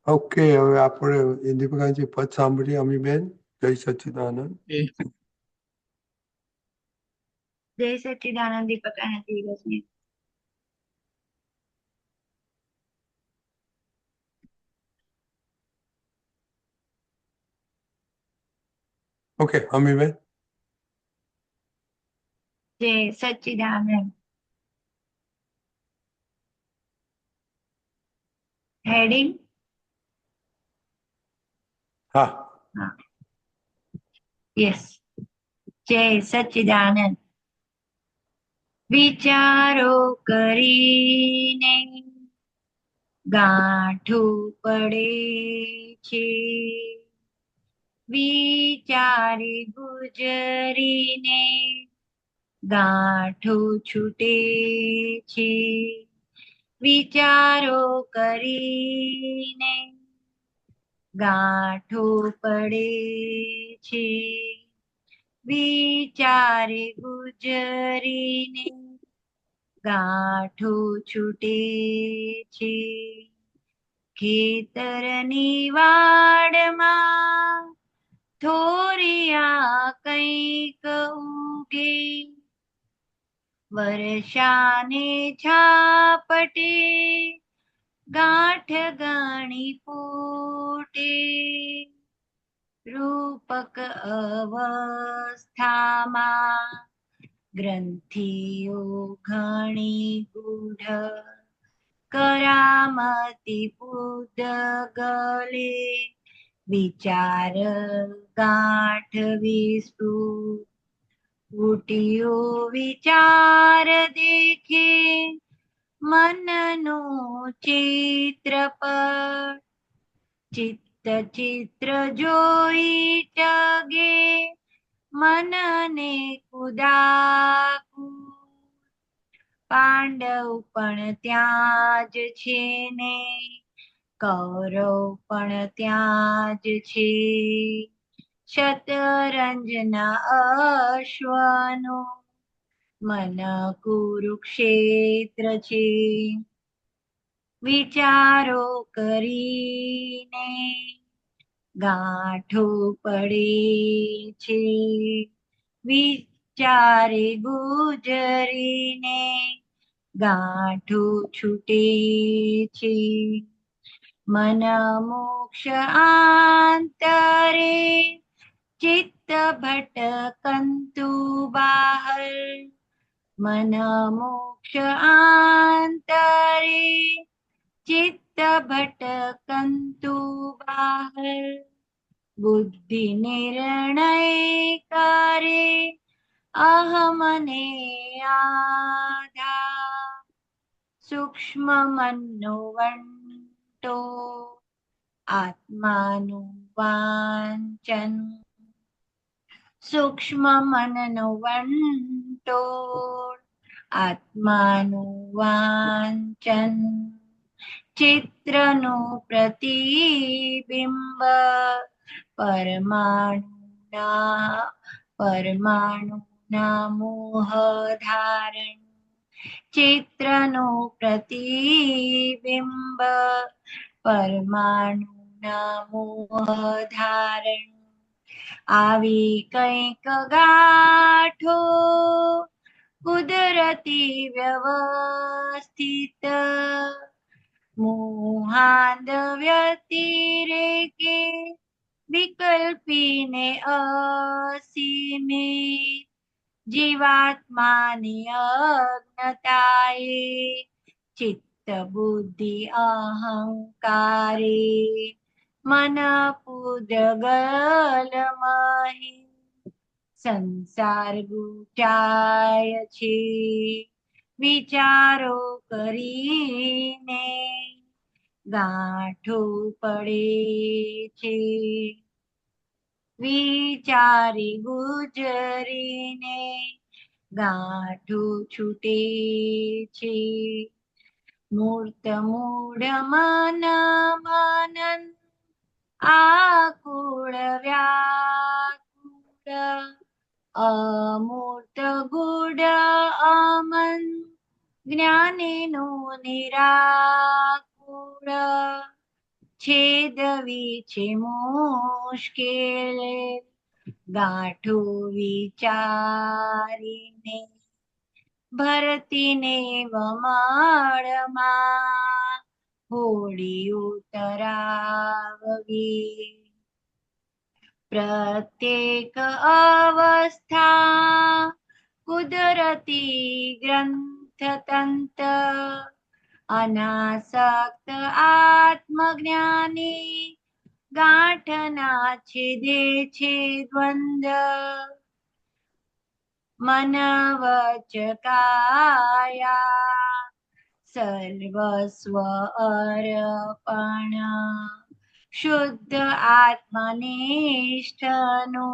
Okay, હવે આપણે ઇન્દિરાજી પદ સાંભળીએ. અમીબેન, જય સચ્ચિદાનંદ. જય સચ્ચિદાનંદ દીપક અને ધીરજને. ઓકે, અમીબેન. જય સચ્ચિદાનંદ. હેડિંગ. હા. હા, યસ. જય સચ્ચિદાનંદ. વિચારો કરીને ગાંઠું પડે છે, વિચારે ગુજરીને ગાંઠું છૂટે છે, વિચારો કરીને ગાંઠું પડે છે, વિચારે ગુજરીને ગાંઠું છૂટે છે, ખેતરની વાડમાં થોરિયા કંઈક ઉગે, વર્ષાને ઝાપટે ગાંઠ ઘણી ફૂટે, રૂપક અવસ્થામાં ગ્રંથિઓ ઘણી ગૂઢ, કરામતી પૂદગલે વિચાર ગાંઠ વિસ્તૃત, ફૂટ્યો વિચાર દેખે મનનું ચિત્રપટ, ચિત્ત ચિત્ર જોઈ ટગે મનને કુદાકુદ, પાંડવ પણ ત્યાં જ છે ને કૌરવ પણ ત્યાં જ છે, શતરંજના અશ્વનું મન કુરુક્ષેત્ર છે, વિચારો કરીને ગાંઠું પડે છે, વિચારે ગુજરીને ગાંઠું છૂટે છે, મન મોક્ષ આંતરે ચિત્ત ભટકંતુ બાહર, મન મોક્ષ આંતરે ચિત્ત ભટકંતુ બાહર, બુદ્ધિ નિર્ણય કરે અહમને આધાર, સૂક્ષ્મ મનનો વંટો આત્માનું વાંચન, સૂક્ષ્મ મનનો વંટોળ આત્માનું વાંચન, ચિત્રનું પ્રતિબિંબ પરમાણુના મોહ ધારણ, ચિત્રનું પ્રતિબિંબ પરમાણુના મોહ ધારણ, આવી કંઈક ગાંઠો કુદરતી વ્યવસ્થિત, મોહાંધ વ્યતિરેકે વિકલ્પીને અસીમિત, જીવાત્માની અજ્ઞતાએ ચિત્ત બુદ્ધિ અહંકારે મન પૂદગલમહી સંસાર ગુચાય છે, વિચારો કરીને ગાંઠું પડે છે, વિચારી ગુજરીને ગાંઠું છૂટે છે, મૂર્ત મૂઢ મન મનન આકુળ વ્યાકુળ, અમૂર્ત ગૂઢ અમન જ્ઞાનીનું નિરાકુળ, છેદવી છે મુશ્કેલ ગાંઠો વિચારીને ભરતીને વમાળમાં હોડી ઉતરાવવી પ્રત્યેક અવસ્થા કુદરતી ગ્રંથતંત્ર અનાસક્ત આત્મજ્ઞાની ગાંઠના છેદે છે દ્વંદ્વ મન વચ કાયા સર્વસ્વ અર્પણ શુદ્ધ આત્મનિષ્ઠનો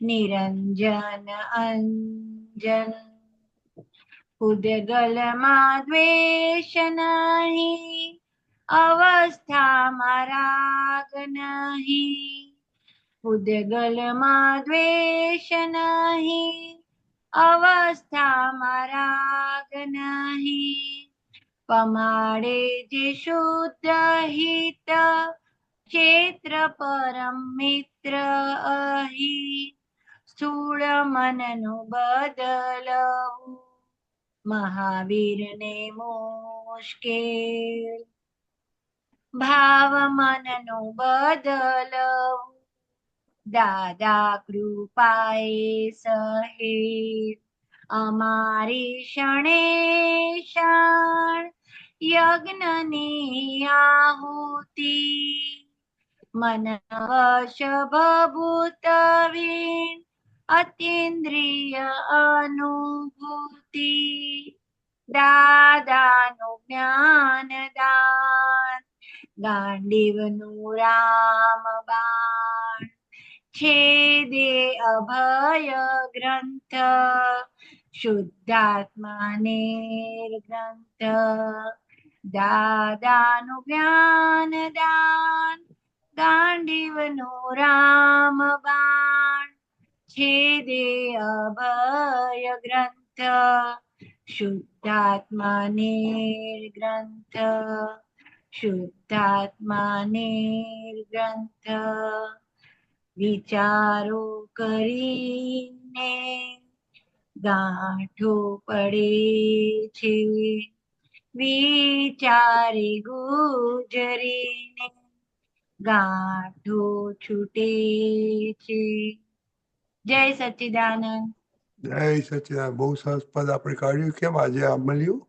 નિરંજન અંજન ઉદગલમાં દ્વેષ નહીં અવસ્થામાં રાગ નહીં ઉદગલમાં દ્વેષ નહીં અવસ્થામાં રાગ નહીં પમાડે જે શુદ્ધ હિત ક્ષેત્ર પરમ મિત્ર અહી સ્થૂળ મનનું બદલવું મહાવીરને મુશ્કેલ ભાવ મનનું બદલવું દાદા કૃપાએ સહેજ અમારી ક્ષણે ક્ષણ યજ્ઞની આહુતિ મન વશ ભભૂત વીણ અતીન્દ્રિય અનુભૂતિ દાદાનું જ્ઞાન દાન ગાંડીવનું રામબાણ છેદે અભય ગ્રંથ શુદ્ધાત્મા નિર્ગ્રંથ દાદાનું જ્ઞાન દાન ગાંડીવનું રામબાણ છેદે અભય ગ્રંથ શુદ્ધાત્મા નિર્ગ્રંથ શુદ્ધાત્મા નિર્ગ્રંથ વિચારો કરીને ગાંઠો પડે છે વિચારે ગુજરીને ગાંઠો છૂટે છે જય સચ્ચિદાનંદ જય સચિદાનંદ. બહુ સરસ પદ આપણે કાઢ્યું. કેમ આજે આ મળ્યું?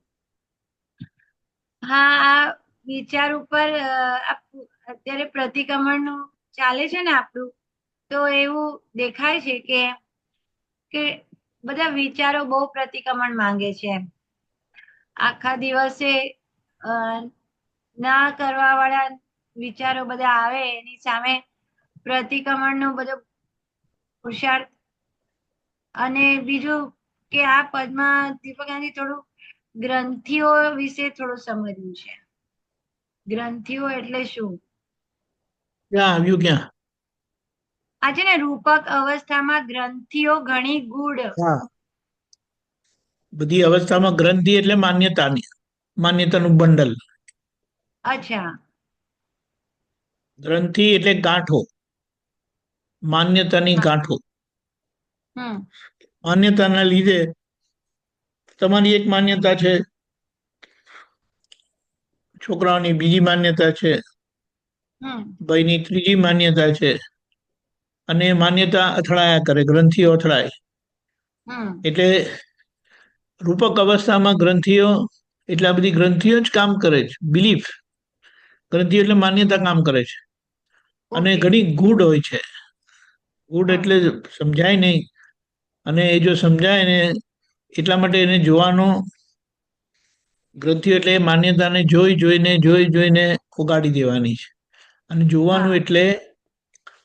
હા આ વિચાર ઉપર અત્યારે પ્રતિક્રમણનું ચાલે છે ને આપણું તો એવું દેખાય છે કે બધા વિચારો બહુ પ્રતિક્રમણ માંગે છે એમ આખા દિવસે ના કરવા વાળા વિચારો બધા આવે એની સામે પ્રતિક્રમણનો બધો પુરુષાર્થ અને બીજું કે આ પદમાં દીપકાજી થોડું ગ્રંથિઓ વિશે થોડું સમજવું છે ગ્રંથિઓ એટલે શું ક્યાં આવ્યું ક્યાં આ છે ને રૂપક અવસ્થામાં ગ્રંથિઓ ઘણી ગૂઢ હા બધી અવસ્થામાં ગ્રંથિ એટલે માન્યતાનું બંડલ અચ્છા ગ્રંથિ એટલે ગાંઠો માન્યતાની ગાંઠો માન્યતાના લીધે તમારી એક માન્યતા છે છોકરાઓની બીજી માન્યતા છે ભાઈની ત્રીજી માન્યતા છે અને માન્યતા અથડાયા કરે ગ્રંથિઓ અથડાય એટલે રૂપક અવસ્થામાં ગ્રંથિઓ એટલે આ બધી ગ્રંથિઓ જ કામ કરે છે બિલીફ ગ્રંથિઓ એટલે માન્યતા કામ કરે છે અને ઘણી ગૂઢ હોય છે ગૂઢ એટલે સમજાય નહીં અને એ જો સમજાય ને એટલા માટે એને જોવાનો ગ્રંથિઓ એટલે માન્યતાને જોઈને ઉગાડી દેવાની છે અને જોવાનું એટલે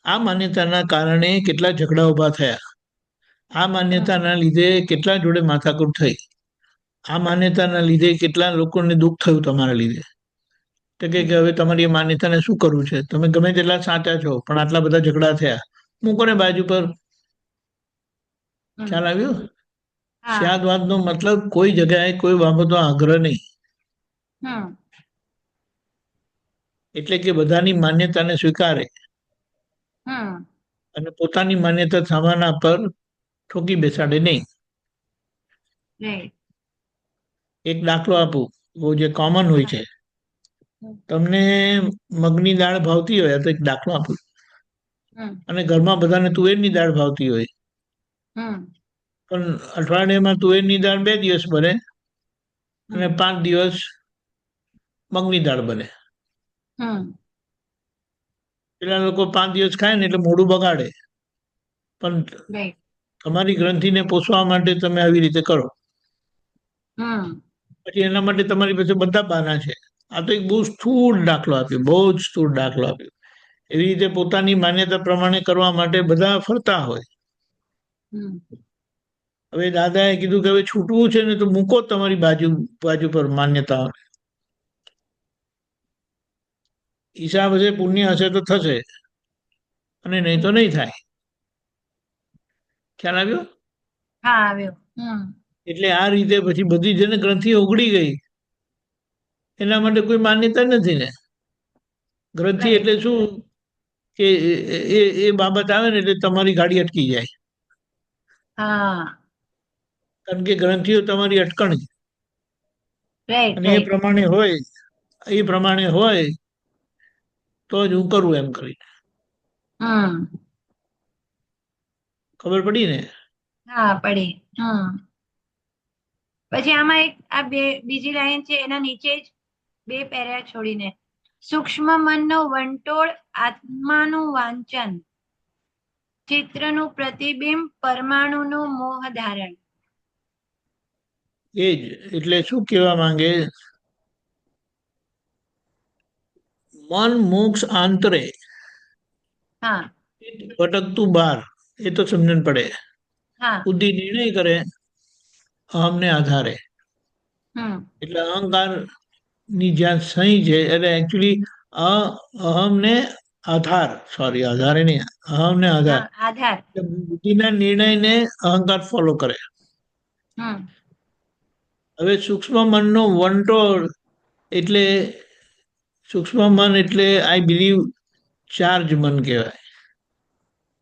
આ માન્યતાના કારણે કેટલા ઝઘડા ઉભા થયા આ માન્યતાના લીધે કેટલા જોડે માથાકૂટ થઈ આ માન્યતાના લીધે કેટલા લોકોને દુઃખ થયું તમારા લીધે તો કે હવે તમારી એ માન્યતાને શું કરવું છે તમે ગમે તેટલા સાચા છો પણ આટલા બધા ઝઘડા થયા મૂકો ને બાજુ પર ખ્યાલ આવ્યો સ્યાદવાદનો મતલબ કોઈ જગ્યાએ કોઈ બાબતનો આગ્રહ નહીં એટલે કે બધાની માન્યતાને સ્વીકારે અને પોતાની માન્યતા સામાના પર ઠોકી બેસાડે નહીં. એક દાખલો આપું, બહુ જે કોમન હોય છે. તમને મગની દાળ ભાવતી હોય, તો એક દાખલો આપું, અને ઘરમાં બધાને તુવેરની દાળ ભાવતી હોય, પણ અઠવાડિયામાં તુવેરની દાળ 2 દિવસ બને અને 5 દિવસ મગની દાળ બને. પેલા લોકો 5 દિવસ ખાય ને એટલે મોઢું બગાડે, પણ તમારી ગ્રંથિને પોષવા માટે તમે આવી રીતે કરો. પછી એના માટે તમારી પાસે બધા બહાના છે. આ તો એક બહુ સ્થૂળ દાખલો આપ્યો, બહુ જ સ્થૂળ દાખલો આપ્યો. એવી રીતે પોતાની માન્યતા પ્રમાણે કરવા માટે બધા ફરતા હોય. હવે દાદાએ કીધું કે હવે છૂટવું છે ને તો મૂકો તમારી બાજુ પર માન્યતાઓ. હિસાબ હશે, પુણ્ય હશે તો થશે, અને નહીં તો નહીં થાય. ખ્યાલ આવ્યો? હા, આવ્યો. એટલે આ રીતે પછી બધી જેને ગ્રંથિ ઉગડી ગઈ એના માટે કોઈ માન્યતા નથી ને. ગ્રંથિ એટલે શું કે એ બાબત આવે ને એટલે તમારી ગાડી અટકી જાય. કારણ કે ગ્રંથિઓ તમારી અટકણ છે. અને એ પ્રમાણે હોય તો જ હું કરું એમ કરીને. ખબર પડી ને? હા, પડી. પછી આમાં એક આ બીજી લાઈન છે, એના નીચે જ 2 પેરા છોડીને, સૂક્ષ્મ મનનો વંટોળ, આત્માનું વાંચન, ચિત્રનું પ્રતિબિંબ, પરમાણુનું મોહ ધારણ. એ જ એટલે શું કહેવા માંગે, મન મોક્ષ આંતરે, ભટકતું બહાર, એ તો સમજણ પડે. બુદ્ધિ નિર્ણય કરે અહમને આધારે. એટલે અહંકાર ની જ્યાં સહી છે એટલે એકચ્યુઅલી અહમને આધારે નહીં, અહમને આધાર. બુદ્ધિના નિર્ણયને અહંકાર ફોલો કરે. હવે સૂક્ષ્મ મનનો વંટોળ એટલે સૂક્ષ્મ મન એટલે આઈ બિલીવ ચાર્જ મન કહેવાય,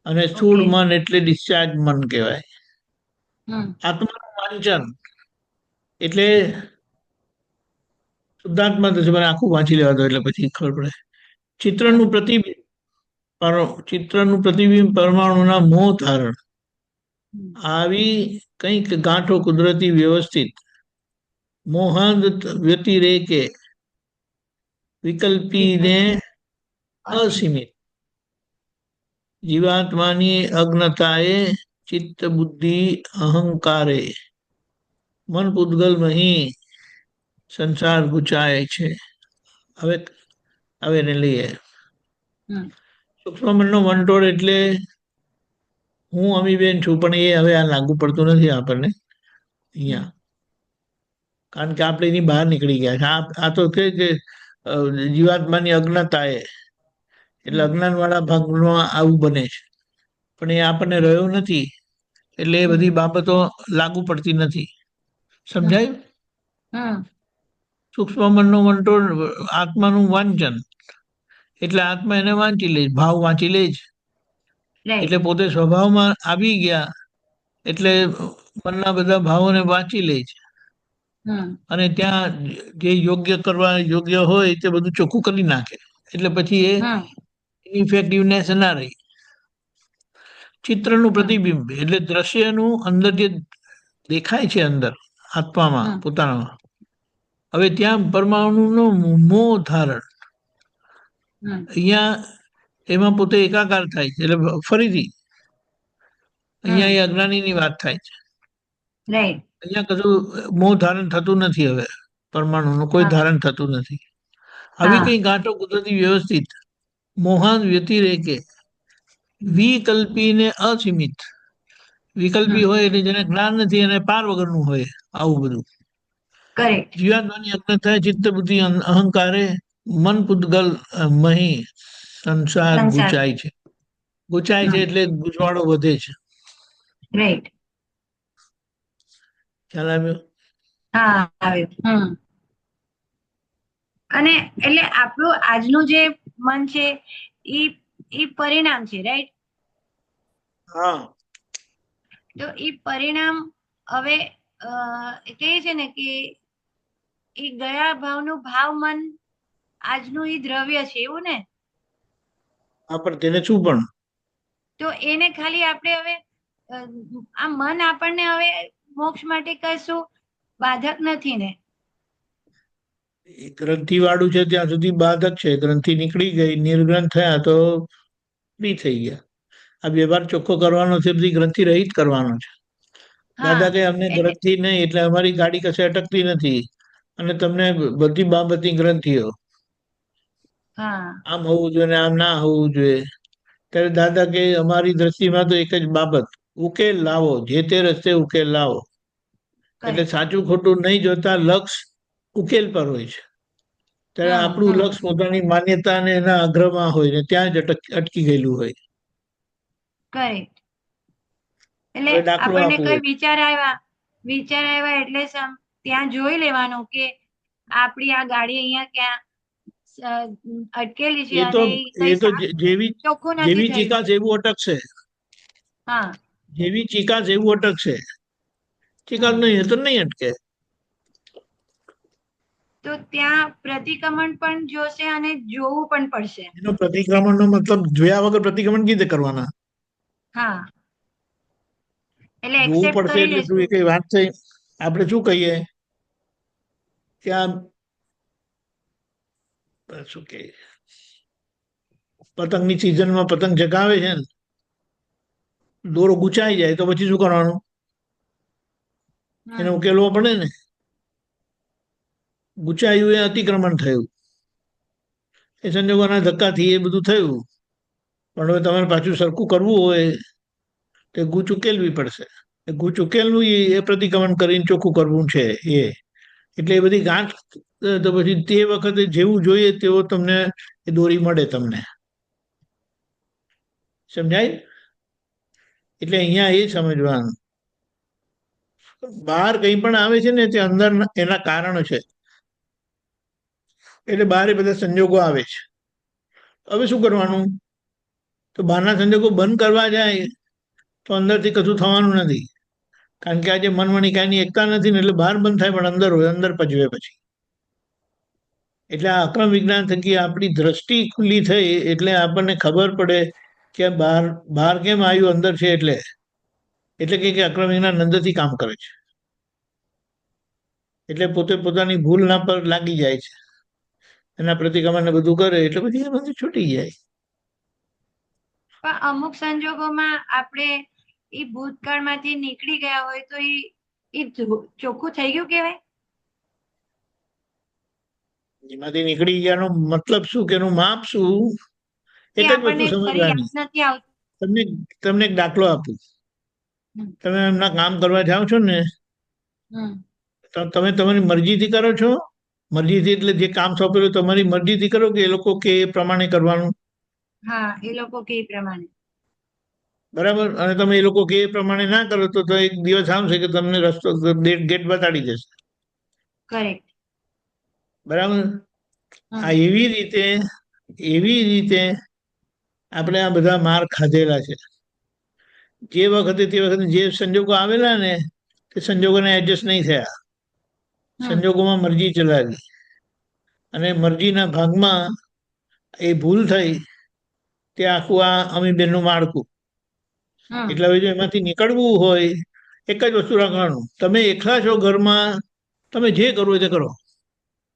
અને સ્થૂળ મન એટલે ડિસ્ચાર્જ મન કહેવાય. આત્માનું વાંચન એટલે શુદ્ધાત્મા તો મને આખું વાંચી લેવા દો એટલે પછી ખબર પડે. ચિત્રનું પ્રતિબિંબ પરમાણુના મોહ ધારણ. આવી કંઈક ગાંઠો કુદરતી વ્યવસ્થિત મોહાંધ વ્યતિરેકે વિકલ્પીને અસીમિત જીવાત્માની અજ્ઞતાએ ચિત્ત બુદ્ધિ અહંકારે મન પૂતગલ મહી સંસાર ગુચાય છે. હવે એને લઈએ. સૂક્ષ્મ મનનો વંટોળ એટલે હું અમીબેન છું, પણ એ હવે આ લાગુ પડતું નથી આપણને અહીંયા, કારણ કે આપણે એની બહાર નીકળી ગયા છે. આ તો કે જીવાત્માની અજ્ઞતા એટલે અજ્ઞાન વાળા ભાગમાં આવું બને છે, પણ એ આપણને રહ્યો નથી એટલે એ બધી બાબતો લાગુ પડતી નથી. સમજાયું? સૂક્ષ્મ મનનો વંટોળ, આત્માનું વાંચન એટલે આત્મા એને વાંચી લે, ભાવ વાંચી લે જ. એટલે પોતે સ્વભાવમાં આવી ગયા એટલે મનના બધા ભાવોને વાંચી લે છે, અને ત્યાં જે યોગ્ય કરવા યોગ્ય હોય તે બધું ચોખ્ખું કરી નાખે. એટલે પછી એ ઇફેક્ટિવનેસ ના રહી. ચિત્રનું પ્રતિબિંબ એટલે દ્રશ્યનું અંદર જે દેખાય છે અંદર આત્મામાં પોતાના, હવે ત્યાં પરમાણુનું મોહ ધારણ, અહીંયા એમાં પોતે એકાકાર થાય છે. એટલે ફરીથી અહીંયા એ અજ્ઞાનીની વાત થાય છે. અહીંયા કશું મોહ ધારણ થતું નથી. હવે પરમાણુનું કોઈ ધારણ થતું નથી. આવી કઈ ગાંઠો કુદરતી વ્યવસ્થિત મોહાન વ્યતિરેકે વિકલ્પીને અસીમિત. વિકલ્પી હોય એટલે જેને જ્ઞાન નથી અને પાર વગરનું હોય આવું બધું. જીવાત્માની અજ્ઞતા ચિત્ત બુદ્ધિ અહંકારે મન પૂતગલ મહી સંસાર ગુચાય છે. ગુચાય છે એટલે ગુચવાડો વધે છે. ખ્યાલ આવ્યો? અને એટલે આપણું આજનું જે મન છે ઈ પરિણામ છે, રાઈટ? હા, તો ઈ પરિણામ હવે કહે છે ને કે એ ગયા ભાવનું ભાવ મન આજનું ઈ દ્રવ્ય છે, એવું ને? હા, પણ તેને શું પણ તો એને ખાલી આપણે હવે આ મન આપણને હવે મોક્ષ માટે કશું બાધક નથી ને? ગ્રંથિ વાળું છે ત્યાં સુધી બાધક છે. ગ્રંથિ નીકળી ગઈ, નિર્ગ્રંથ થયા તો ફ્રી થઈ ગયા. આ વ્યવહાર ચોખ્ખો કરવાનો છે, બધી ગ્રંથિ રહિત કરવાનો છે. દાદા કે અમને એટલે ગ્રંથિ નહીં, એટલે અમારી ગાડી કશે અટકતી નથી અને તમને બધી બાબતની ગ્રંથિઓ આમ હોવું જોઈએ ને આમ ના હોવું જોઈએ. ત્યારે દાદા કે અમારી દ્રષ્ટિમાં તો એક જ બાબત, ઉકેલ લાવો, જે તે રસ્તે ઉકેલ લાવો. એટલે સાચું ખોટું નહીં જોતા લક્ષ ઉકેલ પર હોય છે. ત્યારે આપણું લક્ષ પોતાની માન્યતા અને એના આગ્રહમાં હોય ને ત્યાં જ અટકી ગયેલું હોય. કરેક્ટ. એટલે હવે દાખલો આપણને આપવો કઈ વિચાર આવ્યા એટલે ત્યાં જોઈ લેવાનું કે આપણી આ ગાડી અહીંયા ક્યાં અટકેલી છે એ તો અને એ તો જેવી ચોખ્ખું નથી જેવી થયું. ચીકાશ એવું અટકશે. હા, જેવી ચીકાશ એવું અટકશે. ચીકાશ નહીં તો નહીં અટકે. તો ત્યાં પ્રતિક્રમણ પણ જોશે અને જોવું પણ પડશે. એનો પ્રતિક્રમણનો મતલબ જોયા વગર પ્રતિક્રમણ કેવી રીતે કરવાના? હા, એટલે જોવું એક્સેપ્ટ પડશે કરી એટલે શું? લેશું. એ કઈ વાત છે? આપણે શું કહીએ કે આ શું કે પતંગની સિઝનમાં પતંગ જગાવે છે ને, દોરો ગુચાઈ જાય તો પછી શું કરવાનું? એને ઉકેલવો પડે ને. ગુચાયું એ અતિક્રમણ થયું, એ સંજોગોના ધક્કાથી એ બધું થયું. પણ હવે તમારે પાછું સરખું કરવું હોય તો ગૂંચ ઉકેલવી પડશે. એ ગૂંચ ઉકેલવું એ પ્રતિક્રમણ કરીને ચોખ્ખું કરવું છે એ. એટલે એ બધી ગાંઠ તો પછી તે વખતે જેવું જોઈએ તેવો તમને એ દોરી મળે તમને. સમજાય? એટલે અહીંયા એ સમજવાનું, બહાર કંઈ પણ આવે છે ને તે અંદર એના કારણો છે. એટલે બહાર એ બધા સંજોગો આવે છે. હવે શું કરવાનું? તો બહારના સંજોગો બંધ કરવા જાય તો અંદરથી કશું થવાનું નથી. કારણ કે આજે મન મણિકાની એકતા નથી ને એટલે બહાર બંધ થાય, પણ અંદર હોય, અંદર પજવે પછી. એટલે આ અક્રમ વિજ્ઞાન થકી આપણી દ્રષ્ટિ ખુલ્લી થઈ એટલે આપણને ખબર પડે કે બહાર કેમ આવ્યું, અંદર છે એટલે કે અક્રમ વિજ્ઞાન અંદરથી કામ કરે છે. એટલે પોતે પોતાની ભૂલ ના પર લાગી જાય છે, એના પ્રતિક્રમણ બધું કરે એટલે પછી એ બધું છૂટી જાય. પણ અમુક સંજોગોમાં આપણે એ ભૂતકાળમાંથી નીકળી ગયા હોય તો એ ચોખ્ખું થઈ ગયું કહેવાય? એમાંથી નીકળી ગયાનો મતલબ શું, કે એનું માપ શું? એક જ વસ્તુ સમજવાની. નથી આવતું. તમને એક દાખલો આપું. તમે એમના કામ કરવા જાઓ છો ને, તમે તમારી મરજીથી કરો છો? મરજીથી એટલે જે કામ સોંપેલું તમારી મરજીથી કરો કે એ લોકો કે એ પ્રમાણે કરવાનું? હા, એ લોકો કે એ પ્રમાણે. બરાબર. અને તમે એ લોકો કે એ પ્રમાણે ના કરો તો એક દિવસ આવશે કે તમને રસ્તો ગેટ બતાડી દેશે. કરેક્ટ. બરાબર. આ એવી રીતે આપણે આ બધા માર ખાધેલા છે. જે વખતે તે વખતે જે સંજોગો આવેલા ને તે સંજોગોને એડજસ્ટ નહીં થયા. સંજોગોમાં મરજી ચલાવી અને મરજીના ભાગમાં એ ભૂલ થઈ, તે આખું આ અમીબેનનું માળખું. એટલે હવે જો એમાંથી નીકળવું હોય, એક જ વસ્તુ રાખવાનું, તમે એકલા છો ઘરમાં, તમે જે કરવું હોય તે કરો.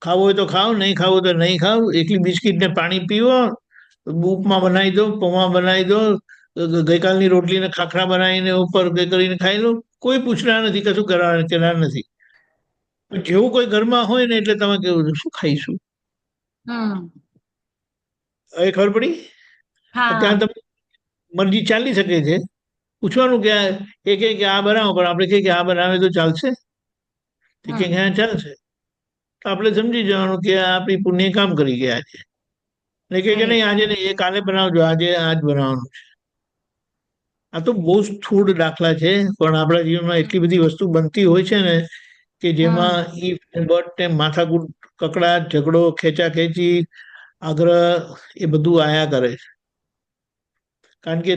ખાવું હોય તો ખાઓ, નહીં ખાવું તો નહીં ખાવ. એકલી બિસ્કીટ ને પાણી પીવો, ઉપમા બનાવી દો, પૌવા બનાવી દો, ગઈકાલની રોટલીને ખાખરા બનાવીને ઉપર કરીને ખાઈ લો. કોઈ પૂછનાર નથી, કશું કરનાર નથી. જેવું કોઈ ઘરમાં હોય ને એટલે તમે કેવું શું ખાઈશું, હવે ખબર પડી? ત્યાં તમે મરજી ચાલી શકે છે. પૂછવાનું કે એ કે આ બનાવો, પણ આપણે કહીએ કે આ બનાવે તો ચાલશે? તે કે હા ચાલશે. તો આપણે સમજી જવાનું કે આપણી પુણ્ય કામ કરી ગયા છે. ને કે નહીં આજે નહીં, એ કાલે બનાવજો, આજ બનાવવાનું છે. આ તો બહુ સ્થૂળ દાખલા છે, પણ આપણા જીવનમાં એટલી બધી વસ્તુ બનતી હોય છે ને કે જેમાં ઈફ ને બટ ને માથાકૂટ, કકડાટ, ઝઘડો, ખેંચી આગ્રહ એ બધું આયા કરે છે. કારણ કે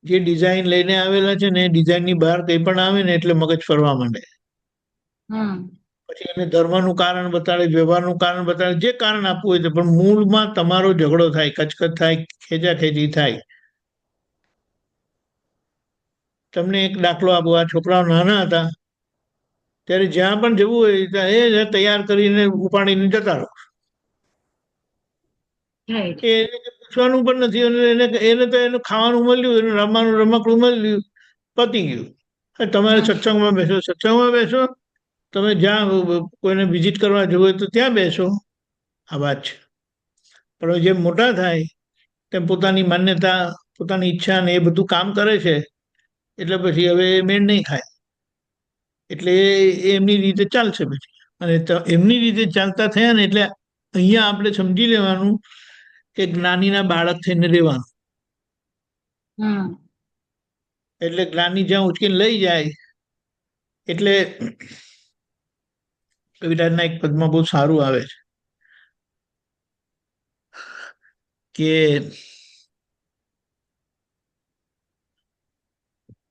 જે ડિઝાઇન લઈને આવેલા છે ને એ ડિઝાઇનની બહાર કંઈ પણ આવે ને એટલે મગજ ફરવા માંડે. પછી એને ધર્મનું કારણ બતાડે, વ્યવહારનું કારણ બતાડે, જે કારણ આપવું હોય તો, પણ મૂળમાં તમારો ઝઘડો થાય, કચકચ થાય, ખેંચી થાય. તમને એક દાખલો આપો, આ છોકરાઓ નાના હતા ત્યારે જ્યાં પણ જવું હોય ત્યાં એ તૈયાર કરીને ઉપાડીને જતા રહો. એને પૂછવાનું પણ નથી, એને તો એનું ખાવાનું મળ્યું, એનું રમવાનું રમકડું મળ્યું, પતી ગયું. તમારે સત્સંગમાં બેસો, તમે જ્યાં કોઈને વિઝિટ કરવા જવું હોય તો ત્યાં બેસો. આ વાત છે. પણ જેમ મોટા થાય તેમ પોતાની માન્યતા, પોતાની ઈચ્છા ને એ બધું કામ કરે છે, એટલે પછી હવે મેળ નહીં ખાય. એટલે એમની રીતે ચાલશે પછી. અને એમની રીતે ચાલતા થયા ને એટલે અહીંયા આપણે સમજી લેવાનું કે જ્ઞાનીના બાળક થઈને રહેવાનું. એટલે જ્ઞાની જ્યાં ઉચકીને લઈ જાય. એટલે કવિરાજના એક પદમાં બહુ સારું આવે છે કે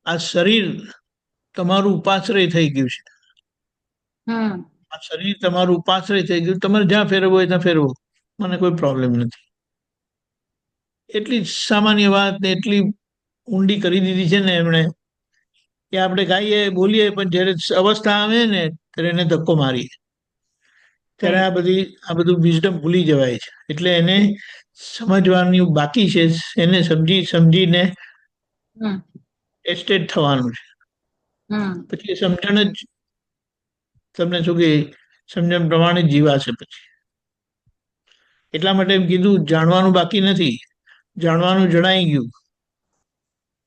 આ શરીર તમારું ઉપાશ્રય થઈ ગયું છે. આ શરીર તમારું ઉપાશ્રય થઈ ગયું. તમારે જ્યાં ફેરવવું હોય ત્યાં ફેરવો, મને કોઈ પ્રોબ્લેમ નથી. એટલી સામાન્ય વાત ને એટલી ઊંડી કરી દીધી છે ને એમણે, કે આપણે ગાઈએ બોલીએ પણ જયારે અવસ્થા આવે ને ત્યારે એને ધક્કો મારીએ, ત્યારે આ બધું વિઝડમ ભૂલી જવાય છે. એટલે એને સમજવાની બાકી છે. એને સમજીને ટેસ્ટેડ થવાનું છે. પછી સમજણ જ તમને શું કે સમજણ પ્રમાણે જીવાશે પછી. એટલા માટે એમ કીધું, જાણવાનું બાકી નથી, જાણવાનું જણાઈ ગયું.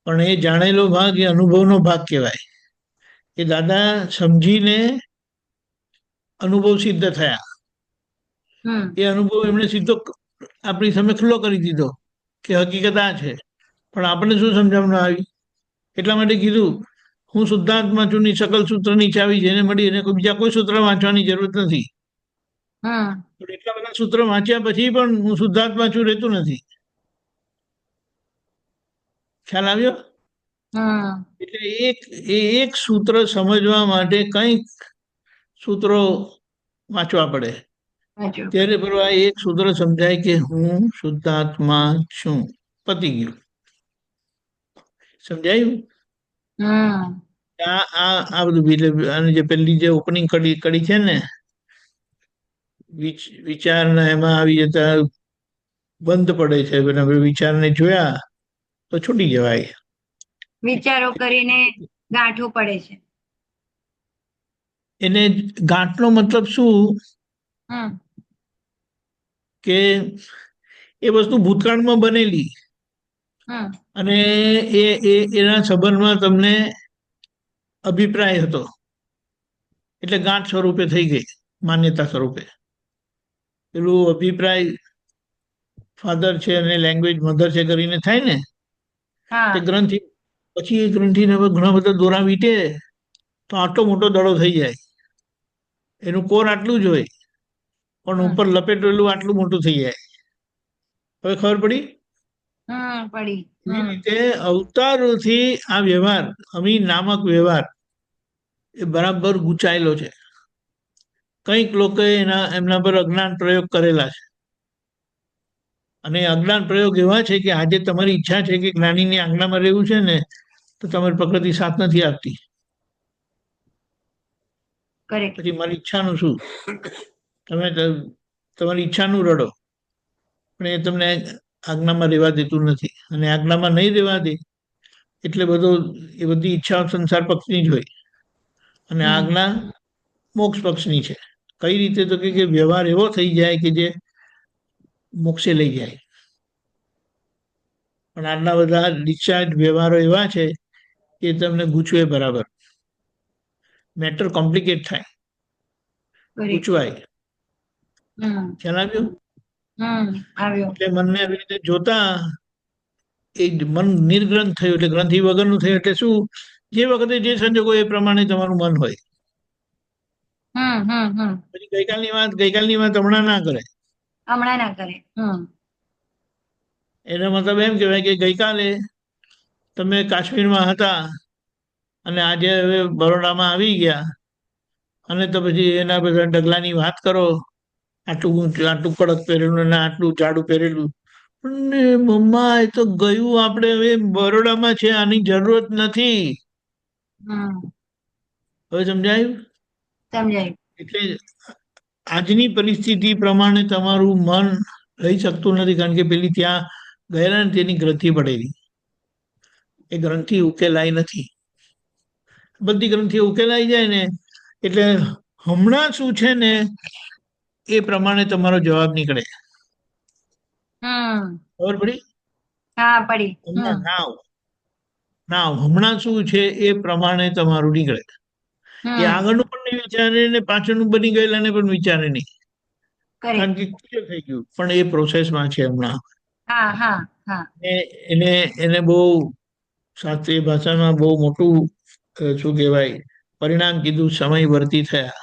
પણ એ જાણેલો ભાગ એ અનુભવનો ભાગ કહેવાય. એ દાદા સમજીને અનુભવ સિદ્ધ થયા. એ અનુભવ એમણે સીધો આપણી સામે ખુલ્લો કરી દીધો કે હકીકત આ છે. પણ આપણે શું સમજાવવામાં આવી? એટલા માટે કીધું, હું શુદ્ધાત્મા છું ની સકલ સૂત્રની ચાવી જેને મળી, એને બીજા કોઈ સૂત્ર વાંચવાની જરૂરત નથી. એટલા બધા સૂત્ર વાંચ્યા પછી પણ હું શુદ્ધાત્મા છું રહેતું નથી. ખ્યાલ આવ્યો? એટલે એક સૂત્ર સમજવા માટે કંઈક સૂત્રો વાંચવા પડે, ત્યારે બરોબર એક સૂત્ર સમજાય કે હું શુદ્ધાત્મા છું. પતી ગયું. સમજાયું? આ બધું આની જે પેલી જે ઓપનિંગ કડી છે ને, વિચારના એમાં આવી જતા બંધ પડે છે. વિચારને જોયા તો છૂટી જવાય. વિચારો કરીને ગાંઠવું પડે છે. એને ગાંઠનો મતલબ શું કે એ વસ્તુ ભૂતકાળમાં બનેલી અને એના સંબંધમાં તમને અભિપ્રાય હતો એટલે ગાંઠ સ્વરૂપે થઈ ગઈ, માન્યતા સ્વરૂપે. પેલું અભિપ્રાય ફાધર છે અને લેંગ્વેજ મધર છે કરીને થાય ને તે ગ્રંથિ. પછી એ ગ્રંથિને હવે ઘણા બધા દોરા વીટે તો આટલો મોટો દડો થઈ જાય. એનું કોર આટલું જ હોય પણ ઉપર લપેટેલું આટલું મોટું થઈ જાય. હવે ખબર પડી? એ રીતે અવતારોથી આ વ્યવહાર, અમી નામક વ્યવહાર એ બરાબર ગૂંચાયેલો છે. કંઈક લોકોએ એમના પર અજ્ઞાન પ્રયોગ કરેલા છે. અને અજ્ઞાન પ્રયોગ એવા છે કે આજે તમારી ઈચ્છા છે કે જ્ઞાનીની આજ્ઞામાં રહેવું છે ને, તો તમારી પ્રકૃતિ સાથ નથી આપતી. પછી મારી ઈચ્છાનું શું? તમે તમારી ઈચ્છાનું રડો, પણ એ તમને આજ્ઞામાં રહેવા દેતું નથી. અને આજ્ઞામાં નહીં રહેવા દે એટલે એ બધી ઈચ્છાઓ સંસાર પક્ષની જ હોય અને આજ્ઞા મોક્ષ પક્ષની છે. કઈ રીતે? તો કે વ્યવહાર એવો થઈ જાય કે જે મોક્ષે લઈ જાય. પણ આટલા બધા ડિસ્ચાર્જ વ્યવહારો એવા છે કે તમને ગૂંચવે બરાબર. મેટર કોમ્પ્લિકેટ થાય, ગૂંચવાય. ખ્યાલ આવ્યો? એટલે મનને આવી રીતે જોતા એ મન નિર્ગ્રંથ થયું એટલે ગ્રંથિ વગરનું થયું. એટલે શું? જે વખતે જે સંજોગો એ પ્રમાણે તમારું મન હોય. પછી ગઈકાલની વાત હમણાં ના કરે. હમણાં ના કરે. એનો મતલબ એમ કહેવાય કે ગઈકાલે તમે કાશ્મીરમાં હતા અને આજે હવે બરોડામાં આવી ગયા અને તો પછી એના બધા ડગલાની વાત કરો, આટલું કડક પહેરેલું ને આટલું જાડું પહેરેલું. પણ મમ્મા એ તો ગયું, આપણે હવે બરોડામાં છે, આની જરૂરત નથી. હવે સમજાયું? સમજાયું. એટલે આજની પરિસ્થિતિ પ્રમાણે તમારું મન રહી શકતું નથી, કારણ કે પેલી ત્યાં ગયેલા ને તેની ગ્રંથિ પડેલી, એ ગ્રંથિ ઉકેલાઈ નથી. બધી ગ્રંથિ ઉકેલાઈ જાય ને એટલે હમણાં શું છે ને એ પ્રમાણે તમારો જવાબ નીકળે. ખબર પડી? હા, પડી. હમણાં નાવ હમણાં શું છે એ પ્રમાણે તમારું નીકળે. એ આગળનું પણ નહીં વિચારે ને પાછળનું બની ગયેલાને પણ વિચારે નહીં, કારણ કે ક્લિયર થઈ ગયું. પણ એ પ્રોસેસમાં છે હમણાં. એને બહુ શાસ્ત્રીય ભાષામાં બહુ મોટું શું કહેવાય પરિણામ કીધું, સમય વર્તી થયા.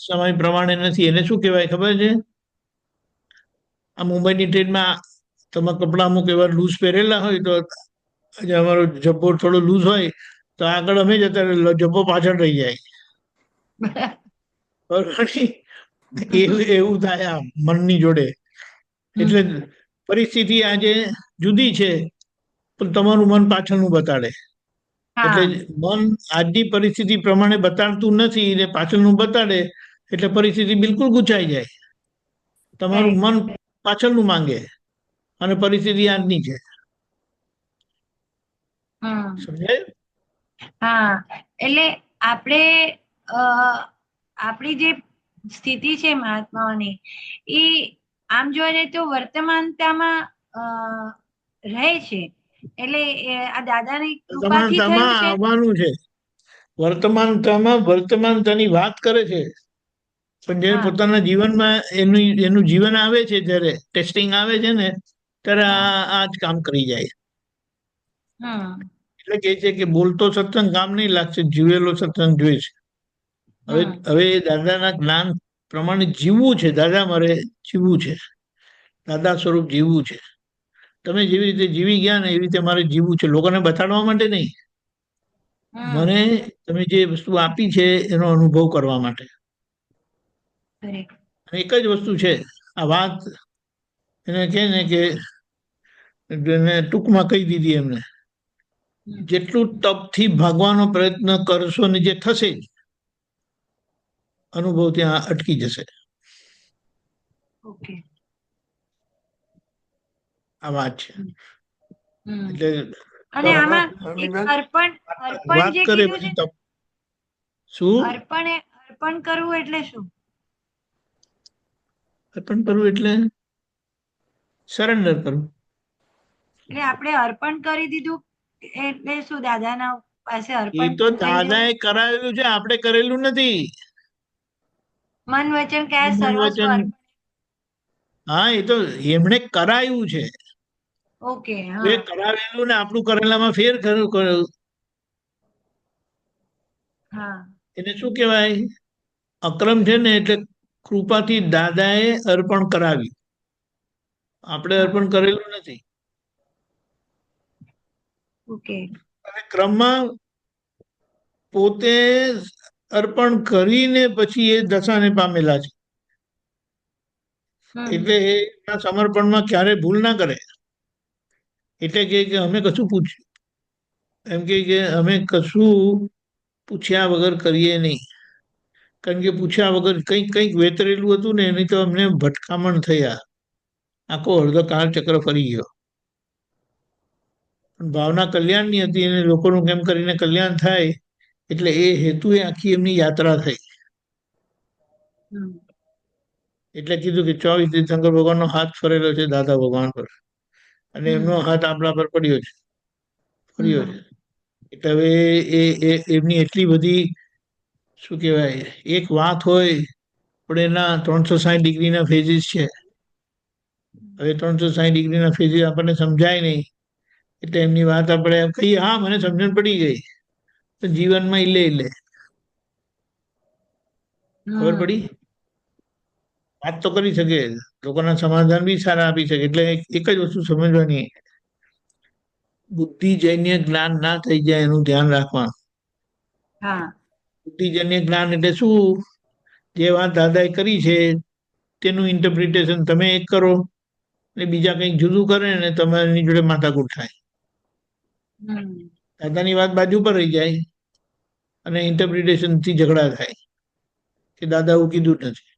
સમય પ્રમાણે નથી. એને શું કહેવાય ખબર છે? આ મુંબઈની ટ્રેનમાં તમે કપડા અમુક એવા લૂઝ પહેરેલા હોય તો અમારો જબ્બો થોડો લૂઝ હોય તો આગળ અમે જતા જબ્બો પાછળ રહી જાય. એવું થાય આ મનની જોડે. એટલે પરિસ્થિતિ આજે જુદી છે પણ તમારું મન પાછળનું બતાડે. એટલે મન આજની પરિસ્થિતિ પ્રમાણે બતાડતું નથી ને પાછળનું બતાડે એટલે પરિસ્થિતિ બિલકુલ ગુચાઈ જાય. તમારું મન પાછળનું માંગે અને પરિસ્થિતિ આજની છે. સમજાય? હા, એટલે આપણી જે સ્થિતિ છે મહાત્માઓની, એ આમ જોવા જઈએ તો વર્તમાનતામાં રહે છે. એટલે આ દાદાની કૃપાથી થયું છે. આવવાનું છે વર્તમાનતાની વાત કરે છે, પણ જયારે પોતાના જીવનમાં એનું જીવન આવે છે, જયારે ટેસ્ટિંગ આવે છે ને ત્યારે આ જ કામ કરી જાય. એટલે કે છે કે બોલતો સત્સંગ કામ નહીં લાગશે, જીવેલો સત્સંગ જોઈએ છે. હવે દાદાના જ્ઞાન પ્રમાણે જીવવું છે. દાદા મારે જીવવું છે, દાદા સ્વરૂપ જીવવું છે. તમે જેવી રીતે જીવી ગયા ને એવી રીતે મારે જીવવું છે, લોકોને બતાડવા માટે નહીં. મને તમે જે વસ્તુ આપી છે એનો અનુભવ કરવા માટે. એક જ વસ્તુ છે આ વાત. એને કહે ને કે ટૂંકમાં કહી દીધી એમને, જેટલું તપથી ભાગવાનો પ્રયત્ન કરશો ને જે થશે જ, અનુભવ ત્યાં અટકી જશે. આ વાત છે. એટલે અને આમાં વાત કરે પછી તપ. શું અર્પણ કરવું એટલે શું? અર્પણ કરવું એટલે સરેન્ડર કરવું. એટલે આપણે અર્પણ કરી દીધું એટલે શું? દાદાના પાસે અર્પણ એ તો દાદાએ કરાવેલું છે, આપણે કરેલું નથી. મન વચન કાયા સર્વસ્વ અર્પણ. હા, એ તો એમણે કરાયું છે. ઓકે. એ કરાવેલું ને આપણું કરેલામાં ફેર કર્યું. એને શું કહેવાય? અક્રમ છે ને એટલે કૃપાથી દાદાએ અર્પણ કરાવ્યું, આપણે અર્પણ કરેલું નથી. અને ક્રમમાં પોતે અર્પણ કરીને પછી એ દશાને પામેલા છે. એટલે એ સમર્પણમાં ક્યારે ભૂલ ના કરે. એટલે કે અમે કશું પૂછ્યું, એમ કે અમે કશું પૂછ્યા વગર કરીએ નહીં, કારણ કે પૂછ્યા વગર કંઈક વેતરેલું હતું ને એની તો અમને ભટકામણ થયા, આખો અડધો કાળચક્ર ફરી ગયો. પણ ભાવના કલ્યાણની હતી અને લોકોનું કેમ કરીને કલ્યાણ થાય એટલે એ હેતુએ આખી એમની યાત્રા થઈ. એટલે કીધું કે 24 તીર્થંકર ભગવાનનો હાથ ફરેલો છે દાદા ભગવાન પર, અને એમનો હાથ આપણા પર પડ્યો છે. એટલે હવે એમની એટલી બધી શું કહેવાય, એક વાત હોય પણ એના 360 ડિગ્રીના ફેઝિસ છે. હવે 360 ડિગ્રીના ફેઝિસ આપણને સમજાય નહીં, એટલે એમની વાત આપણે કહીએ હા મને સમજણ પડી ગઈ, તો જીવનમાં ઈલે ખબર પડી? વાત તો કરી શકે, લોકોના સમાધાન બી સારા આપી શકે. એટલે એક જ વસ્તુ સમજવાની, બુદ્ધિજન્ય જ્ઞાન ના થઈ જાય એનું ધ્યાન રાખવાનું. બુદ્ધિજન્ય જ્ઞાન એટલે શું? જે વાત દાદાએ કરી છે તેનું ઇન્ટરપ્રિટેશન તમે એક કરો અને બીજા કંઈક જુદું કરે ને તમારી જોડે માથાકૂટ થાય. દાદાની વાત બાજુ પર રહી જાય અને ઇન્ટરપ્રિટેશન થી ઝઘડા થાય કે દાદા આવું કીધું નથી,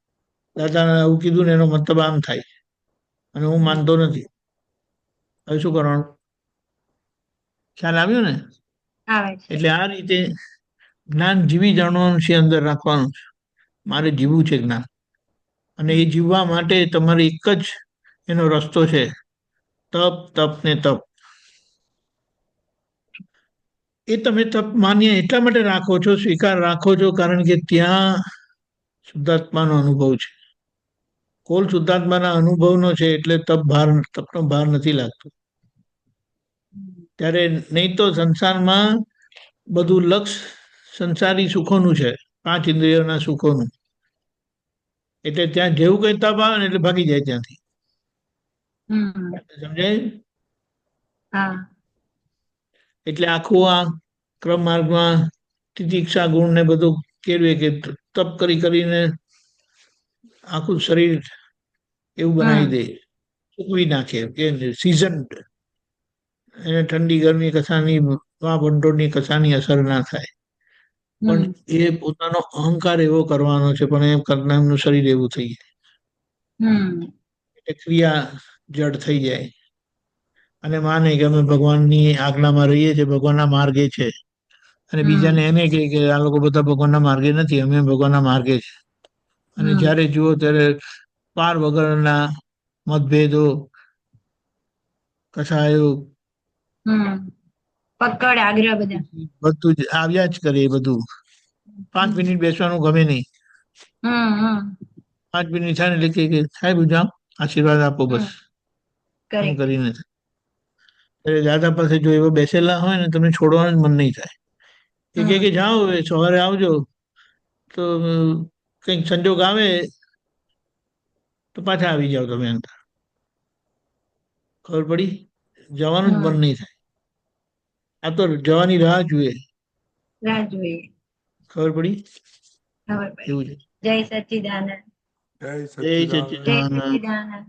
દાદા આવું કીધું ને એનો મતલબ આમ થાય અને હું માનતો નથી. હવે શું કરવાનું? ખ્યાલ આવ્યો ને? એટલે આ રીતે જ્ઞાન જીવી જાણવાનું છે, અંદર રાખવાનું છે. મારે જીવવું છે જ્ઞાન, અને એ જીવવા માટે તમારે એક જ એનો રસ્તો છે, તપ તપ ને તપ. એ તમે તપ માન્ય એટલા માટે રાખો છો, સ્વીકાર રાખો છો, કારણ કે ત્યાં શુદ્ધાત્માનો અનુભવ છે. કોલ શુદ્ધાત્માના અનુભવનો છે, એટલે તપનો ભાર નથી લાગતો. ત્યારે નહીં તો સંસારમાં બધું લક્ષ સંસારી સુખોનું છે, 5 ઇન્દ્રિયોના સુખોનું. એટલે ત્યાં જેવું કઈ તપ આવે ને એટલે ભાગી જાય ત્યાંથી. સમજાય? એટલે આખું આ ક્રમ માર્ગમાં તિતિક્ષા ગુણ ને બધું કેળવે કે તપ કરી કરીને આખું શરીર એવું બનાવી દે, સૂકવી નાખે, કે સિઝન. એને ઠંડી ગરમી કશાની વાપંટોળની કશાની અસર ના થાય. પણ એ પોતાનો અહંકાર એવો કરવાનો છે, પણ એમ કરનારનું શરીર એવું થઈ જાય, એટલે ક્રિયા જડ થઈ જાય અને માને કે અમે ભગવાનની આજ્ઞામાં રહીએ છીએ, ભગવાનના માર્ગે છે. અને બીજાને એને કહે કે આ લોકો બધા ભગવાનના માર્ગે નથી, અમે ભગવાનના માર્ગે છે. અને જ્યારે જુઓ ત્યારે પાર વગરના મતભેદો, કસાયો, પકડ આગ્રહ બધા બધું જ આવ્યા જ કરે. એ બધું 5 મિનિટ બેસવાનું ગમે નહીં. 5 મિનિટ થાય ને એટલે કે સાહેબ જાઓ, આશીર્વાદ આપો, બસ. એમ કરીને એટલે દાદા પાસે જો એવા બેસેલા હોય ને, તમને છોડવાનું જ મન નહીં થાય. એ કે જાઓ, હવે સવારે આવજો, તો કંઈક સંજોગ આવે તો પાછા આવી જાઓ તમે અંદર. ખબર પડી? જવાનું જ મન નહીં થાય. આ તો જવાની રાહ જોઈએ. ખબર પડી? એવું છે. જય સચ્ચિદાનંદ. જય જય સચ્ચિદાનંદ. સચ્ચિદાનંદ.